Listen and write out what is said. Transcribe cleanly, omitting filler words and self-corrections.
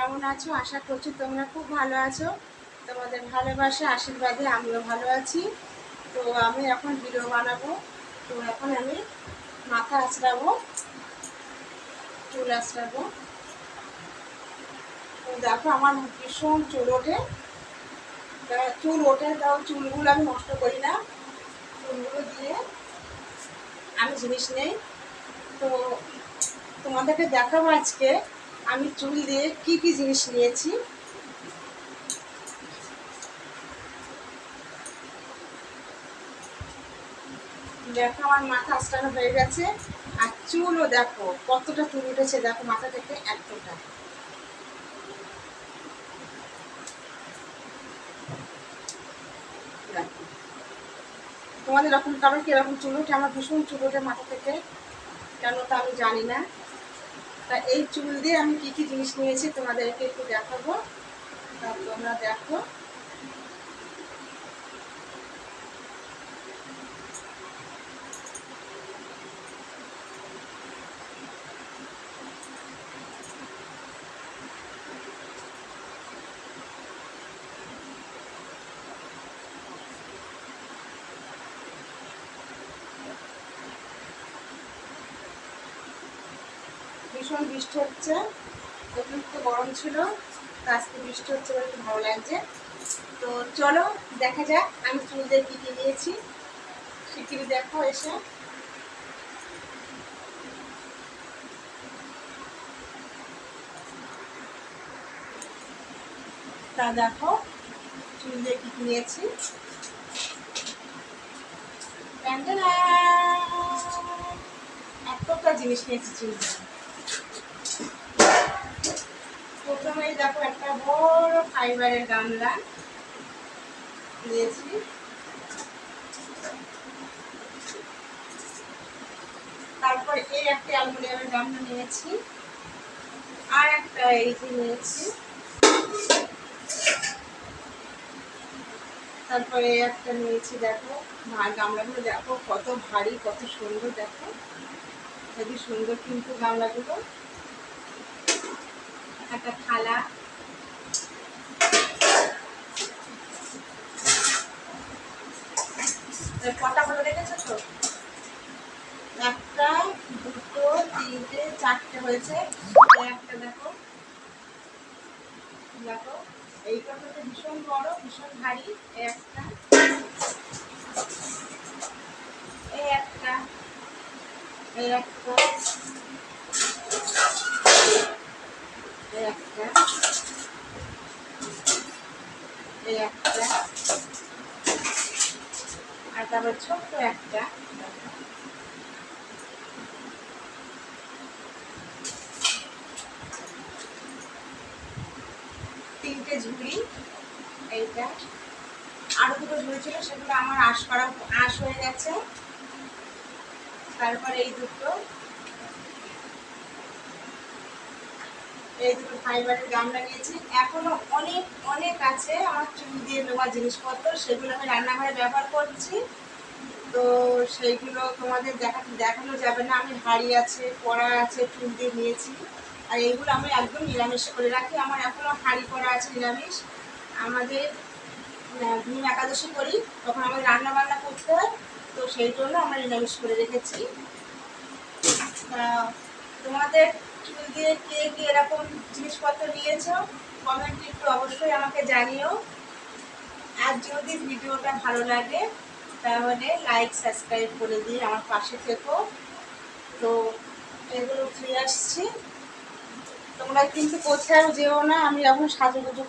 কেমন আছো? আশা করছি তোমরা খুব ভালো আছো। তোমাদের ভালোবাসা আশীর্বাদে আমিও ভালো আছি। তো আমি এখন ভিডিও বানাবো। তো এখন আমি মাথা আঁচড়াবো, চুল আঁচড়াবো। তো দেখো আমার ভীষণ চুল ওঠে। চুল ওঠে, তাও চুলগুলো আমি নষ্ট করি না। চুলগুলো দিয়ে আমি জিনিস নেই। তো তোমাদেরকে দেখাবো আজকে আমি চুল দিয়ে কি কি জিনিস নিয়েছি। দেখো আমার মাথা আঁচড়ানো হয়ে গেছে, আর চুলও দেখো কতটা চুল উঠেছে। দেখো মাথা থেকে এতটা। দেখো তোমাদের এরকম কারণ কিরকম চুল ওঠে? আমার ভীষণ চুল ওঠে মাথা থেকে, কেন তা আমি জানি না। তা এই চুল দিয়ে আমি কি কি জিনিস নিয়েছি তোমাদেরকে একটু দেখাবো। তা তোমরা দেখো। ভীষণ বৃষ্টি হচ্ছে, অতিরিক্ত গরম ছিল, তা আজকে বৃষ্টি হচ্ছে বলে একটু ভালো লাগছে। তো চলো দেখা যাক আমি চুল দিয়ে কী কী নিয়েছি। শিগগিরই দেখো এসে। তা দেখো চুল দিয়ে কী কী নিয়েছি। এতটা জিনিস নিয়েছি চুল দিয়ে। প্রথমেই দেখো একটা বড় ফাইবারের গামলা নিয়েছি। তারপর এই একটা অ্যালুমিনিয়ামের গামলা নিয়েছি, আর একটা এই যে নিয়েছি। তারপরে একটা নিয়েছি। দেখো গামলাগুলো দেখো কত ভারী, কত সুন্দর। দেখো খুবই সুন্দর কিন্তু গামলাগুলো। একটা থালা, কটা হলো দেখেছো তো? একটা, দুটো, তিনটে, চারটে হয়েছে। একটা দেখো, দেখো এইটা হচ্ছে ভীষণ বড়, ভীষণ ভারী। একটা, এই একটা, এই একটা, এই একটা, এই একটা, আর তারপর ছোট্ট একটা। তিনটে ঝুড়ি। এইটা আরো দুটো ঝুড়ি ছিল, সেগুলো আমার আঁশ হয়ে গেছে। তারপরে এই দুটো ফাইবারের গামলা নিয়েছি। এখনো অনেক অনেক আছে আমার চুল দিয়ে নেওয়া জিনিসপত্র, সেগুলো আমি রান্নাঘরে ব্যবহার করছি। তো সেইগুলো তোমাদের দেখানো যাবে না। আমি হাঁড়ি আছে, কড়া আছে, চুল দিয়ে নিয়েছি। আর এইগুলো আমি একদম নিরামিষ করে রাখি। আমার এখনো হাঁড়ি করা আছে নিরামিষ। আমাদের ভীম একাদশী করি, তখন আমাদের রান্না বান্না করতে হয়, তো সেই জন্য আমরা নিরামিষ করে রেখেছি। তোমাদের চুল দিয়ে কে কে এরকম জিনিসপত্র নিয়েছো কমেন্টে একটু অবশ্যই আমাকে জানিও। আর যদি ভিডিওটা ভালো লাগে তাহলে লাইক সাবস্ক্রাইব করে দিয়ে আমার পাশে থেকো। তো এগুলো ফিরে আসছি, তোমরা কিন্তু কোথাও যেও না, আমি এখন সাজুগুজু